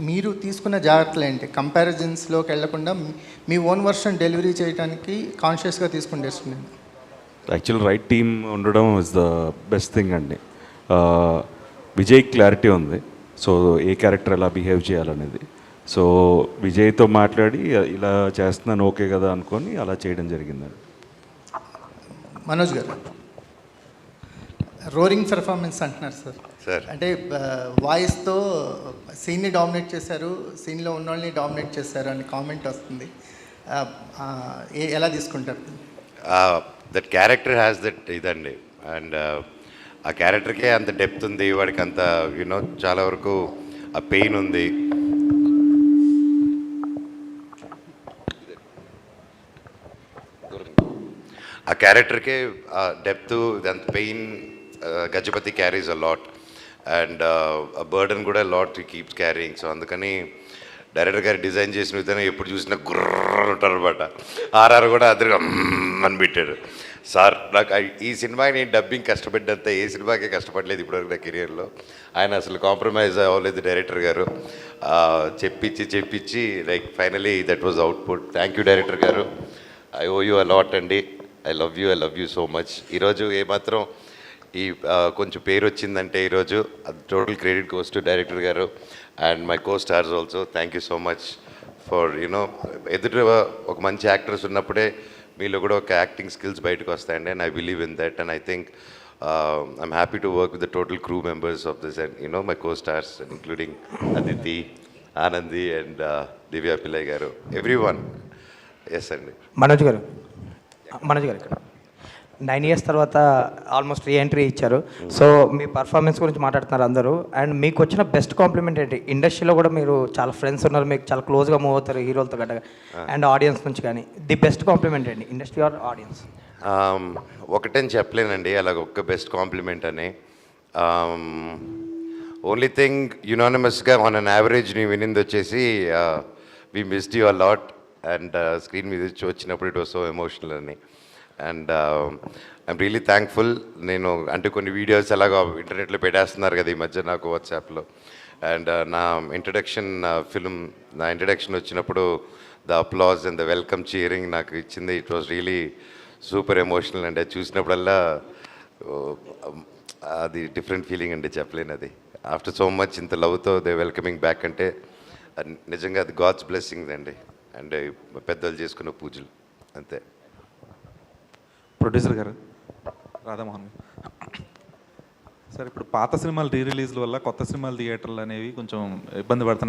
మీరు తీసుకున్న జాగ్రత్తలు ఏంటి? కంపారిజన్స్‌లోకి వెళ్ళకుండా మీ ఓన్ వర్షన్ డెలివరీ చేయడానికి కాన్షియస్‌గా తీసుకున్న డెసిషన్ ఏంటి? యాక్చువల్ రైట్ టీమ్ ఉండడం ఇస్ ద బెస్ట్ థింగ్ అండి. విజయ్ క్లారిటీ ఉంది, సో ఏ క్యారెక్టర్ ఎలా బిహేవ్ చేయాలనేది. సో విజయ్తో మాట్లాడి ఇలా చేస్తున్నాను ఓకే కదా అనుకొని అలా చేయడం జరిగిందండి. మనోజ్ గారు, రోరింగ్ పెర్ఫార్మెన్స్ అంటున్నారు సార్. అంటే వాయిస్తో సీన్ని డామినేట్ చేశారు, సీన్లో ఉన్న వాళ్ళని డామినేట్ చేశారు అని కామెంట్ వస్తుంది. ఎలా తీసుకుంటారు? దట్ క్యారెక్టర్ హ్యాస్ దట్ ఇదండి, అండ్ ఆ క్యారెక్టర్కే అంత డెప్త్ ఉంది, వాడికి అంత యూనో చాలా వరకు ఆ పెయిన్ ఉంది. ఆ క్యారెక్టర్కే డెప్త్, అంత pain Gajapati carries a lot, and ఆ బర్డన్ కూడా లాట్ కీప్స్ క్యారింగ్. సో అందుకని డైరెక్టర్ గారు డిజైన్ చేసిన విధానం ఎప్పుడు చూసినా గుర్ర ఉంటారు అనమాట. ఆర్ఆర్ కూడా అద్దరుగా అని పెట్టాడు. సార్ నాకు ఈ సినిమాకి నేను డబ్బింగ్ కష్టపడ్డంత ఏ సినిమాకే కష్టపడలేదు ఇప్పటివరకు నా కెరియర్లో. ఆయన అసలు కాంప్రమైజ్ అవ్వలేదు డైరెక్టర్ గారు, చెప్పించి like finally that was output. Thank you director గారు, I owe you a lot అండి. I love you so much. ఈరోజు ఏమాత్రం ఈ కొంచెం పేరు వచ్చిందంటే ఈరోజు అది total credit goes to director గారు and my co stars also. Thank you so much for you know, ఎదుట ఒక మంచి యాక్టర్స్ ఉన్నప్పుడే మీలో కూడా ఒక యాక్టింగ్ స్కిల్స్ బయటకు వస్తాయండి, and I believe in that. And I think I'm happy to work with the total crew members of this and you know my co stars including Aditi, Anandhi and Divya Pillai గారు, ఎవ్రీ వన్. ఎస్ అండి. మనోజ్ గారు ఇక్కడ 9 years తర్వాత almost reentry ఇచ్చారు. So మీ performance గురించి మాట్లాడుతున్నారు అందరూ, and మీకు వచ్చిన బెస్ట్ కాంప్లిమెంట్ ఏంటి? ఇండస్ట్రీలో కూడా మీరు చాలా ఫ్రెండ్స్ ఉన్నారు, మీకు చాలా క్లోజ్గా మూవ్ అవుతారు హీరోలతో గట్ట, అండ్ ఆడియన్స్ నుంచి కానీ ది బెస్ట్ కాంప్లిమెంట్ ఏంటి ఇండస్ట్రీ ఆర్ ఆడియన్స్? ఒకటని చెప్పలేనండి అలాగ ఒక్క బెస్ట్ కాంప్లిమెంట్ అని. ఓన్లీ థింగ్ యునానిమస్గా ఆన్ అన్ యావరేజ్ నేను వినింది వచ్చేసి we missed you a lot, and screen మీద వచ్చినప్పుడు ఇట్ వాస్ సో ఎమోషనల్ అని. And I'm really thankful. నేను అంటే కొన్ని వీడియోస్ అలాగా ఇంటర్నెట్లో పెట్టేస్తున్నారు కదా ఈ మధ్య నాకు వాట్సాప్లో, అండ్ నా ఇంట్రడక్షన్ ఫిల్మ్, నా ఇంట్రడక్షన్ వచ్చినప్పుడు the applause and the welcome cheering నాకు ఇచ్చింది. It was really super emotional అండి. అది చూసినప్పుడల్లా అది డిఫరెంట్ ఫీలింగ్ అండి, చెప్పలేను అది. ఆఫ్టర్ సో మచ్ ఇంత లవ్తో దే వెల్కమింగ్ బ్యాక్ అంటే నిజంగా అది గాడ్స్ బ్లెస్సింగ్ అండి, అండ్ పెద్దలు చేసుకున్న పూజలు అంతే. ప్రొడ్యూసర్ గారు, రాధామోహన్ గారు సార్, ఇప్పుడు పాత సినిమాలు రీ రిలీజ్ల వల్ల కొత్త సినిమాలు థియేటర్లు అనేవి కొంచెం ఇబ్బంది పడుతున్నాయి.